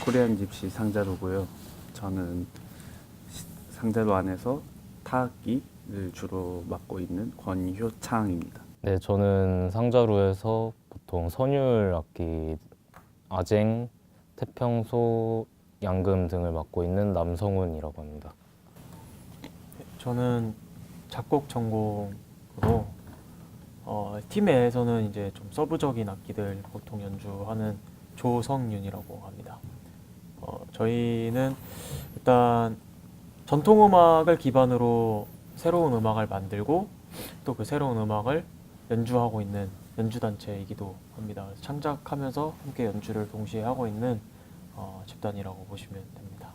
코리안 집시 상자루고요. 저는 상자루 안에서 타악기를 주로 맡고 있는 권효창입니다. 네, 저는 상자루에서 보통 선율 악기, 아쟁, 태평소, 양금 등을 맡고 있는 남성훈이라고 합니다. 저는 작곡 전공으로 팀에서는 이제 좀 서브적인 악기들 보통 연주하는 조성윤이라고 합니다. 저희는 일단 전통 음악을 기반으로 새로운 음악을 만들고 또 그 새로운 음악을 연주하고 있는 연주단체이기도 합니다. 그래서 창작하면서 함께 연주를 동시에 하고 있는 집단이라고 보시면 됩니다.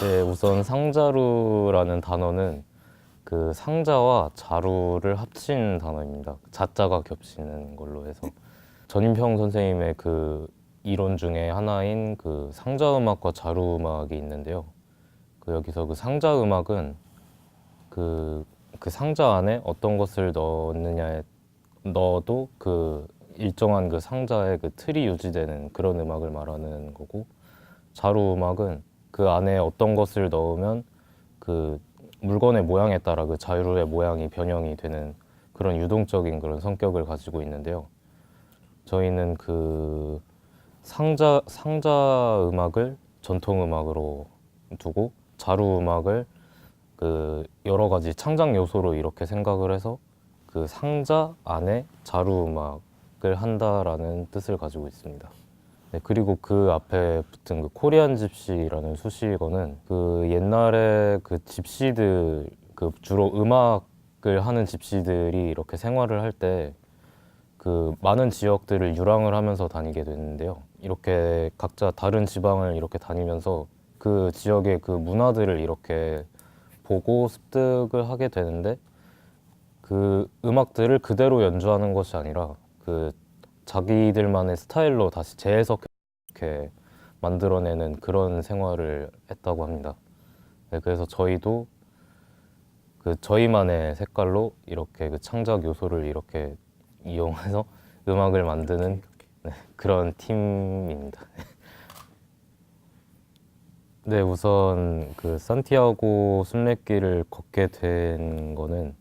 네, 우선 상자루라는 단어는 그 상자와 자루를 합친 단어입니다. 자자가 겹치는 걸로 해서 전인평 선생님의 그 이론 중에 하나인 그 상자 음악과 자루 음악이 있는데요. 여기서 그 상자 음악은 그 상자 안에 어떤 것을 넣어도 그 일정한 그 상자의 그 틀이 유지되는 그런 음악을 말하는 거고, 자루 음악은 그 안에 어떤 것을 넣으면 그 물건의 모양에 따라 그 자루의 모양이 변형이 되는 그런 유동적인 그런 성격을 가지고 있는데요. 저희는 그 상자 음악을 전통 음악으로 두고 자루 음악을 그 여러 가지 창작 요소로 이렇게 생각을 해서 그 상자 안에 자루 음악을 한다라는 뜻을 가지고 있습니다. 네, 그리고 그 앞에 붙은 그 코리안 집시라는 수식어는 그 옛날에 그 집시들 그 주로 음악을 하는 집시들이 이렇게 생활을 할 때 그 많은 지역들을 유랑을 하면서 다니게 됐는데요. 이렇게 각자 다른 지방을 이렇게 다니면서 그 지역의 그 문화들을 이렇게 보고 습득을 하게 되는데, 그 음악들을 그대로 연주하는 것이 아니라 그 자기들만의 스타일로 다시 재해석해 만들어내는 그런 생활을 했다고 합니다. 네, 그래서 저희도 그 저희만의 색깔로 이렇게 그 창작 요소를 이렇게 이용해서 음악을 만드는 네, 그런 팀입니다. 네, 우선 그 산티아고 순례길을 걷게 된 거는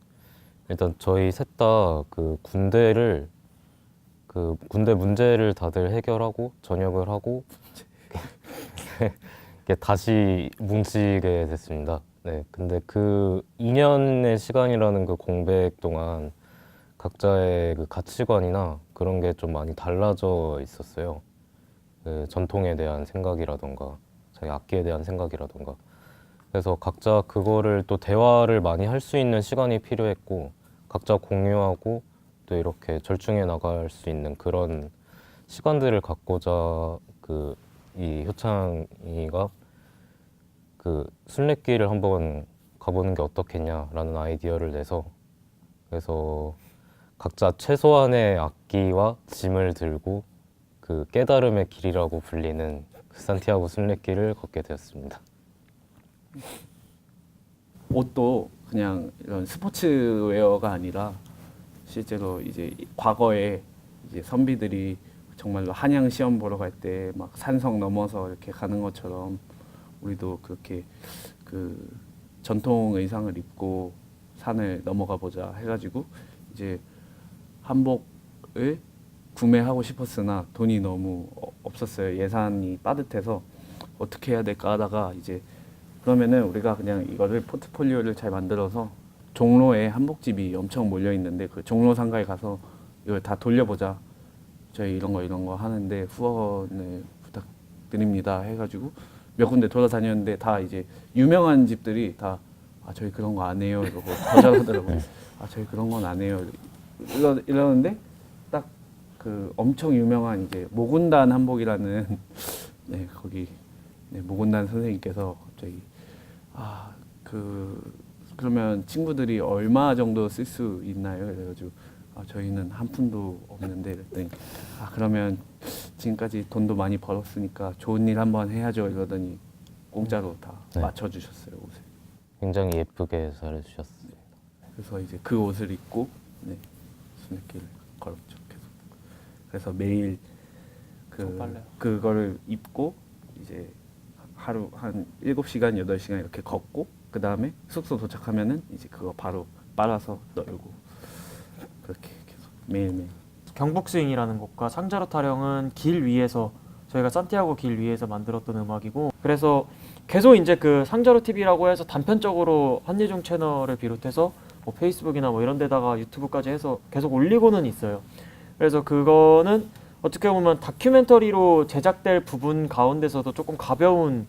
일단 저희 셋 다 그 군대 문제를 다들 해결하고 전역을 하고 이렇게 다시 뭉치게 됐습니다. 네, 근데 그 2년의 시간이라는 그 공백 동안 각자의 그 가치관이나 그런 게 좀 많이 달라져 있었어요. 그 전통에 대한 생각이라던가 자기 악기에 대한 생각이라던가. 그래서 각자 그거를 또 대화를 많이 할 수 있는 시간이 필요했고, 각자 공유하고 또 이렇게 절충해 나갈 수 있는 그런 시간들을 갖고자 그 이 효창이가 그 순례길을 한번 가보는 게 어떻겠냐라는 아이디어를 내서, 그래서 각자 최소한의 악기와 짐을 들고 그 깨달음의 길이라고 불리는 그 산티아고 순례길을 걷게 되었습니다. 옷도 그냥 이런 스포츠웨어가 아니라 실제로 이제 과거에 이제 선비들이 정말로 한양 시험 보러 갈 때 막 산성 넘어서 이렇게 가는 것처럼 우리도 그렇게 그 전통 의상을 입고 산을 넘어가 보자 해가지고 이제 한복을 구매하고 싶었으나 돈이 너무 없었어요. 예산이 빠듯해서 어떻게 해야 될까 하다가 이제 그러면은 우리가 그냥 이거를 포트폴리오를 잘 만들어서 종로에 한복집이 엄청 몰려 있는데 그 종로 상가에 가서 이걸 다 돌려보자. 저희 이런 거 하는데 후원을 부탁드립니다 해가지고 몇 군데 돌아다녔는데 다 이제 유명한 집들이 다 저희 그런 거 안 해요 이러고 거절하더라고요. 저희 그런 건 안 해요 이러는데 딱 그 엄청 유명한 이제 모군단 한복이라는 네 거기 네, 모군단 선생님께서 갑자기 그러면 친구들이 얼마 정도 쓸 수 있나요? 그래가지고 저희는 한 푼도 없는데 그랬더니 그러면 지금까지 돈도 많이 벌었으니까 좋은 일 한번 해야죠 이러더니 공짜로 다 네. 맞춰주셨어요 옷을. 굉장히 예쁘게 잘해주셨습니다. 그래서 이제 그 옷을 입고 네, 순례길을 걸었죠 계속. 그래서 매일 빨라요. 그거를 입고 이제 하루 한 7시간, 8시간 이렇게 걷고 그 다음에 숙소 도착하면은 이제 그거 바로 빨아서 널고 그렇게 계속 매일매일. 경북 스윙이라는 곡과 상자로 타령은 길 위에서 저희가 산티아고 길 위에서 만들었던 음악이고 그래서 계속 이제 그 상자로 TV라고 해서 단편적으로 한예종 채널을 비롯해서 뭐 페이스북이나 뭐 이런 데다가 유튜브까지 해서 계속 올리고는 있어요. 그래서 그거는 어떻게 보면 다큐멘터리로 제작될 부분 가운데서도 조금 가벼운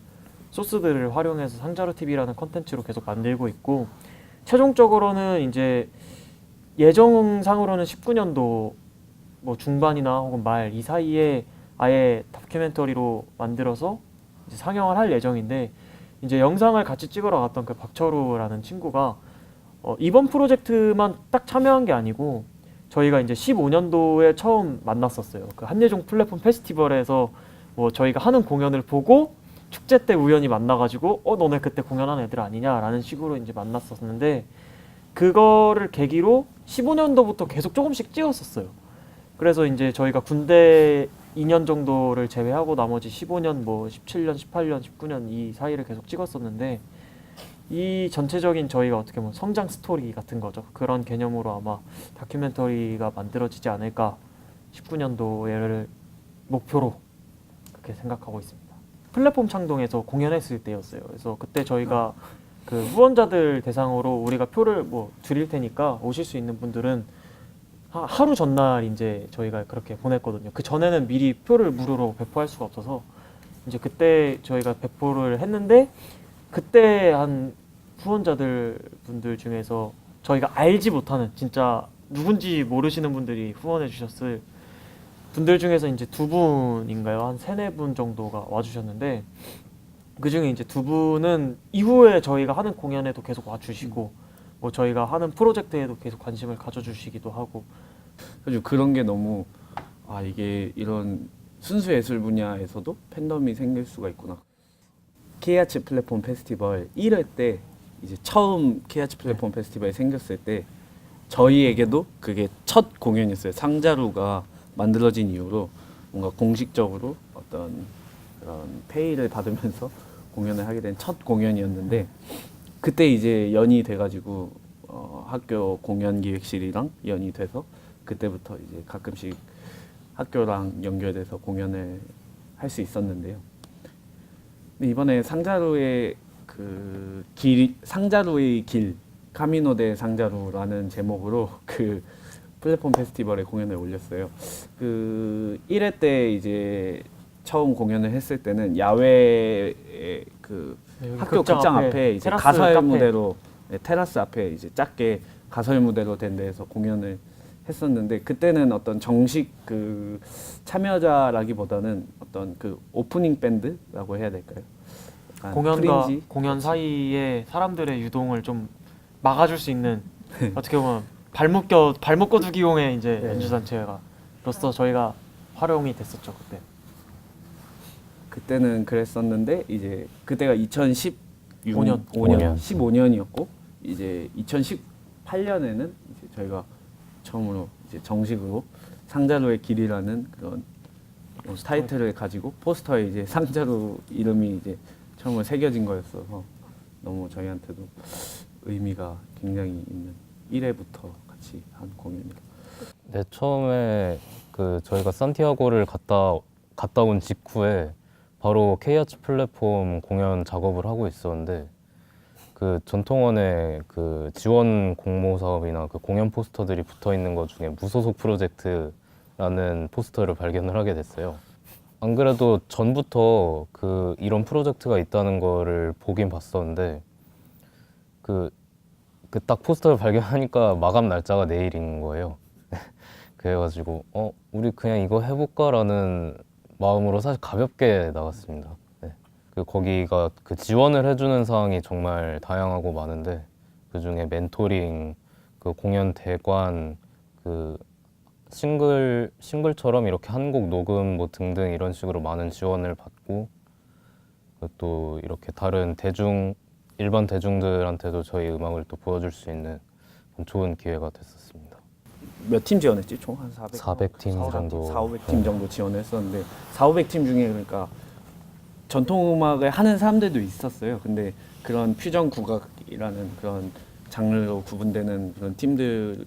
소스들을 활용해서 상자로 TV라는 컨텐츠로 계속 만들고 있고 최종적으로는 이제 예정상으로는 19년도 뭐 중반이나 혹은 말 이 사이에 아예 다큐멘터리로 만들어서 이제 상영을 할 예정인데 이제 영상을 같이 찍으러 갔던 그 박철우라는 친구가 이번 프로젝트만 딱 참여한 게 아니고 저희가 이제 15년도에 처음 만났었어요. 그 한예종 플랫폼 페스티벌에서 뭐 저희가 하는 공연을 보고 축제 때 우연히 만나가지고 너네 그때 공연한 애들 아니냐라는 식으로 이제 만났었는데 그거를 계기로 15년도부터 계속 조금씩 찍었었어요. 그래서 이제 저희가 군대 2년 정도를 제외하고 나머지 15년, 뭐 17년, 18년, 19년 이 사이를 계속 찍었었는데 이 전체적인 저희가 어떻게 보면 성장 스토리 같은 거죠. 그런 개념으로 아마 다큐멘터리가 만들어지지 않을까 19년도를 목표로 그렇게 생각하고 있습니다. 플랫폼 창동에서 공연했을 때였어요. 그래서 그때 저희가 그 후원자들 대상으로 우리가 표를 뭐 드릴 테니까 오실 수 있는 분들은 하루 전날 이제 저희가 그렇게 보냈거든요. 그 전에는 미리 표를 무료로 배포할 수가 없어서 이제 그때 저희가 배포를 했는데 그때 한 후원자들 분들 중에서 저희가 알지 못하는 진짜 누군지 모르시는 분들이 후원해 주셨을 분들 중에서 이제 2분인가요? 한 3, 4분 정도가 와주셨는데 그 중에 이제 2분은 이후에 저희가 하는 공연에도 계속 와주시고 뭐 저희가 하는 프로젝트에도 계속 관심을 가져주시기도 하고 그래서 그런 게 너무 이게 이런 순수 예술 분야에서도 팬덤이 생길 수가 있구나. K아츠 플랫폼 페스티벌 1회 때 이제 처음 K아츠 플랫폼 페스티벌이 생겼을 때 저희에게도 그게 첫 공연이었어요. 상자루가 만들어진 이후로 뭔가 공식적으로 어떤 그런 페이를 받으면서 공연을 하게 된 첫 공연이었는데 그때 이제 연이 돼가지고 학교 공연기획실이랑 연이 돼서 그때부터 이제 가끔씩 학교랑 연결돼서 공연을 할 수 있었는데요. 근데 이번에 상자루의 상자루의 길 카미노 데 상자루라는 제목으로 그 플랫폼 페스티벌에 공연을 올렸어요. 그 1회 때 이제 처음 공연을 했을 때는 야외에 그 학교 극장 앞에 이제 가설 카페. 무대로 테라스 앞에 이제 작게 가설 무대로 된 데에서 공연을 했었는데 그때는 어떤 정식 그 참여자라기보다는 어떤 그 오프닝 밴드라고 해야 될까요? 공연과 프린지? 공연 사이에 사람들의 유동을 좀 막아줄 수 있는 어떻게 보면 발목 거두기용의 이제 연주 단체가로서 저희가 활용이 됐었죠 그때. 그때는 그랬었는데 이제 그때가 5년. 15년이었고 이제 2018년에는 이제 저희가 처음으로 이제 정식으로 상자루의 길이라는 그런 타이틀을 가지고 포스터에 이제 상자루 이름이 이제 처음으로 새겨진 거였어서 너무 저희한테도 의미가 굉장히 있는 1회부터 같이 한 공연이라. 네, 처음에 그 저희가 산티아고를 갔다 온 직후에 바로 K아츠 플랫폼 공연 작업을 하고 있었는데 그 전통원의 그 지원 공모 사업이나 그 공연 포스터들이 붙어 있는 것 중에 무소속 프로젝트라는 포스터를 발견을 하게 됐어요. 안 그래도 전부터 그 이런 프로젝트가 있다는 거를 보긴 봤었는데 그 딱 포스터를 발견하니까 마감 날짜가 내일인 거예요. 그래가지고 우리 그냥 이거 해볼까라는 마음으로 사실 가볍게 나갔습니다. 네. 거기가 그 지원을 해주는 사항이 정말 다양하고 많은데 그 중에 멘토링, 그 공연 대관, 그 싱글처럼 이렇게 한 곡 녹음 뭐 등등 이런 식으로 많은 지원을 받고 또 이렇게 다른 일반 대중들한테도 저희 음악을 또 보여줄 수 있는 좋은 기회가 됐었습니다. 몇 팀 지원했지? 총 한 400팀 정도. 400팀 정도 지원했었는데 400팀 중에 그러니까 전통 음악을 하는 사람들도 있었어요. 근데 그런 퓨전 국악이라는 그런 장르로 구분되는 그런 팀들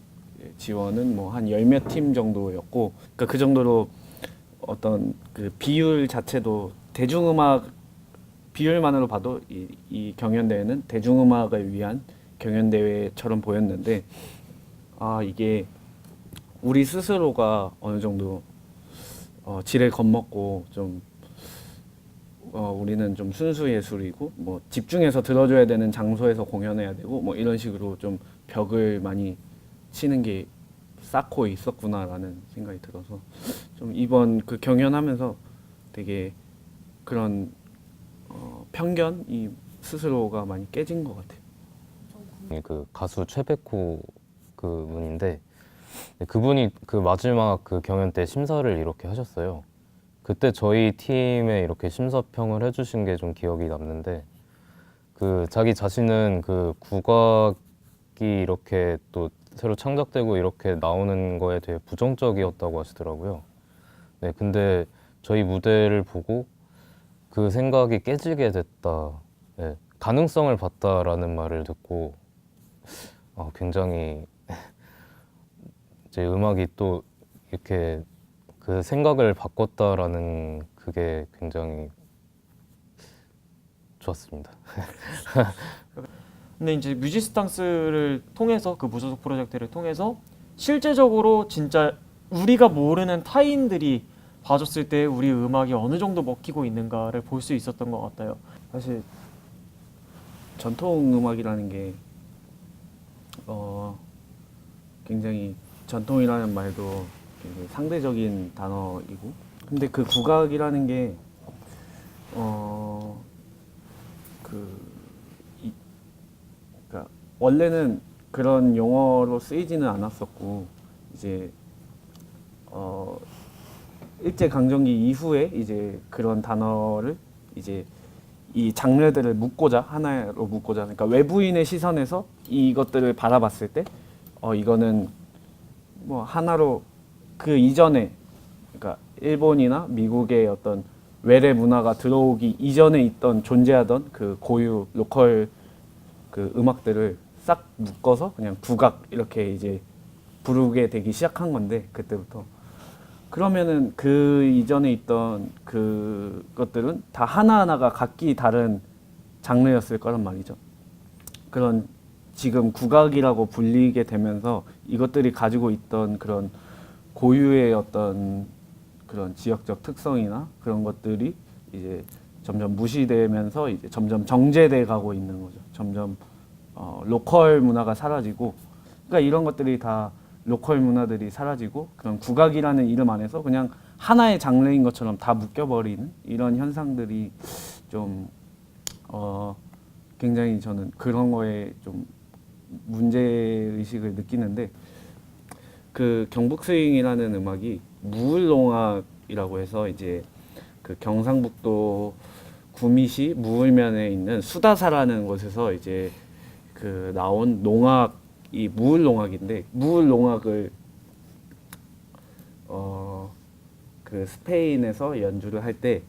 지원은 뭐 한 열 몇 팀 정도였고, 그러니까 그 정도로 어떤 그 비율 자체도 대중음악 비율만으로 봐도 이 경연대회는 대중음악을 위한 경연대회처럼 보였는데, 아 이게 우리 스스로가 어느 정도 지레 겁먹고 좀 우리는 좀 순수 예술이고 뭐 집중해서 들어줘야 되는 장소에서 공연해야 되고 뭐 이런 식으로 좀 벽을 많이 치는 게 쌓고 있었구나라는 생각이 들어서 좀 이번 그 경연하면서 되게 그런 편견이 스스로가 많이 깨진 것 같아요. 그 가수 최백호 그분인데 그분이 그 마지막 그 경연 때 심사를 이렇게 하셨어요. 그때 저희 팀에 이렇게 심사평을 해주신 게 좀 기억이 남는데, 그 자기 자신은 그 국악이 이렇게 또 새로 창작되고 이렇게 나오는 거에 되게 부정적이었다고 하시더라고요. 네, 근데 저희 무대를 보고 그 생각이 깨지게 됐다, 네, 가능성을 봤다라는 말을 듣고 굉장히 제 음악이 또 이렇게 그 생각을 바꿨다라는 그게 굉장히 좋았습니다. 근데 이제 뮤지스탕스를 통해서 그 무소속 프로젝트를 통해서 실제적으로 진짜 우리가 모르는 타인들이 봐줬을 때 우리 음악이 어느 정도 먹히고 있는가를 볼 수 있었던 것 같아요. 사실 전통 음악이라는 게 굉장히 전통이라는 말도 되게 상대적인 단어이고, 근데 그 국악이라는 게 그러니까 원래는 그런 용어로 쓰이지는 않았었고, 이제 일제 강점기 이후에 이제 그런 단어를 이제 이 장르들을 묶고자, 하나로 묶고자, 그러니까 외부인의 시선에서 이것들을 바라봤을 때 이거는 뭐 하나로 그 이전에, 그러니까 일본이나 미국의 어떤 외래 문화가 들어오기 이전에 있던 존재하던 그 고유 로컬 그 음악들을 싹 묶어서 그냥 국악 이렇게 이제 부르게 되기 시작한 건데, 그때부터. 그러면은 그 이전에 있던 그것들은 다 하나하나가 각기 다른 장르였을 거란 말이죠. 그런 지금 국악이라고 불리게 되면서 이것들이 가지고 있던 그런 고유의 어떤 그런 지역적 특성이나 그런 것들이 이제 점점 무시되면서 이제 점점 정제돼 가고 있는 거죠. 점점 로컬 문화가 사라지고, 그러니까 이런 것들이 다 로컬 문화들이 사라지고 그런 국악이라는 이름 안에서 그냥 하나의 장르인 것처럼 다 묶여버리는 이런 현상들이 좀 굉장히 저는 그런 거에 좀 문제 의식을 느끼는데, 그 경북 스윙이라는 음악이 무을농악이라고 해서 이제 그 경상북도 구미시 무을면에 있는 수다사라는 곳에서 이제 그 나온 농악이 무을농악인데, 무을농악을 그 스페인에서 연주를 할 때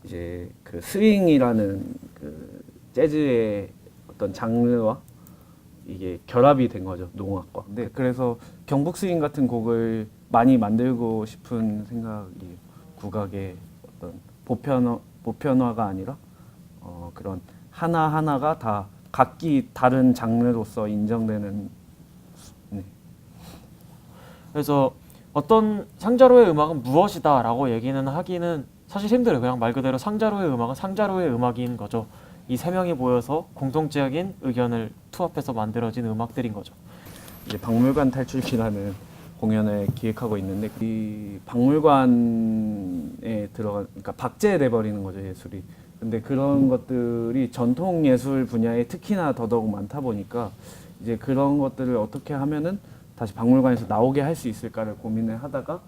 이제 그 스윙이라는 그 재즈의 어떤 장르와 이게 결합이 된 거죠, 농악과. 네, 그래서 경북 스윙 같은 곡을 많이 만들고 싶은 생각이, 국악의 어떤 보편화가 아니라 그런 하나 하나가 다 각기 다른 장르로서 인정되는. 네. 그래서 어떤 상자로의 음악은 무엇이다라고 얘기는 하기는 사실 힘들어요. 그냥 말 그대로 상자로의 음악은 상자로의 음악인 거죠. 이 세 명이 모여서 공동적인 의견을 투합해서 만들어진 음악들인 거죠. 이제 박물관 탈출기라는 공연을 기획하고 있는데, 이 박물관에 그러니까 박제돼 버리는 거죠, 예술이. 근데 그런 것들이 전통 예술 분야에 특히나 더더욱 많다 보니까 이제 그런 것들을 어떻게 하면은 다시 박물관에서 나오게 할 수 있을까를 고민을 하다가,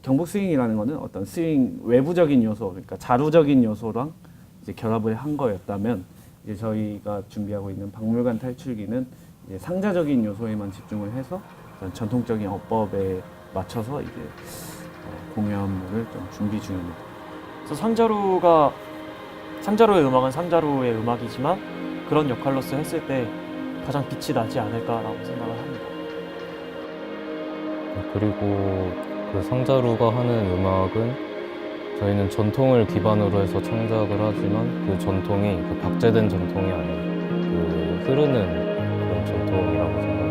경북 스윙이라는 거는 어떤 스윙 외부적인 요소, 그러니까 자루적인 요소랑 이제 결합을 한 거였다면, 이제 저희가 준비하고 있는 박물관 탈출기는 이제 상자적인 요소에만 집중을 해서 그런 전통적인 어법에 맞춰서 이제 공연물을 좀 준비 중입니다. 그래서 상자루의 음악은 상자루의 음악이지만 그런 역할로서 했을 때 가장 빛이 나지 않을까라고 생각을 합니다. 그리고 그 상자루가 하는 음악은 저희는 전통을 기반으로 해서 창작을 하지만 그 전통이 그 박제된 전통이 아닌 그 흐르는 그런 전통이라고 생각합니다.